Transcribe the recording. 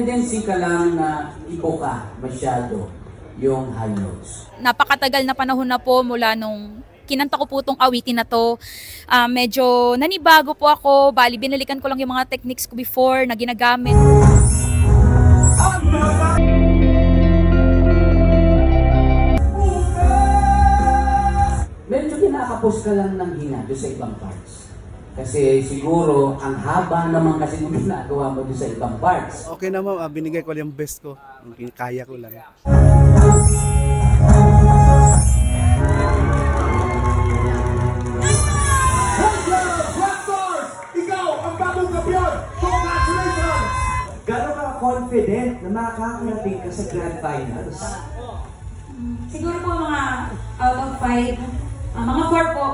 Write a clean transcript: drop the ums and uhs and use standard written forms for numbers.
tendency ka lang na ibuka masyado yung high notes. Napakatagal na panahon na po mula nung kinanta ko po itong awitin na to. Medyo nanibago po ako. Bali, binalikan ko lang yung mga techniques ko before na ginagamit. Medyo kinakapos ka lang ng hina doon sa ibang parts. Kasi siguro, ang haba naman kasi nung ginagawa mo doon sa ibang parts. Okay naman, binigay ko yung best ko. Kaya ko lang. Ikaw ang bagong kampiyon! Congratulations! Gano'n ka confident na makakarating ka sa Grand Finals? Siguro po mga out of 5, mga 4 po.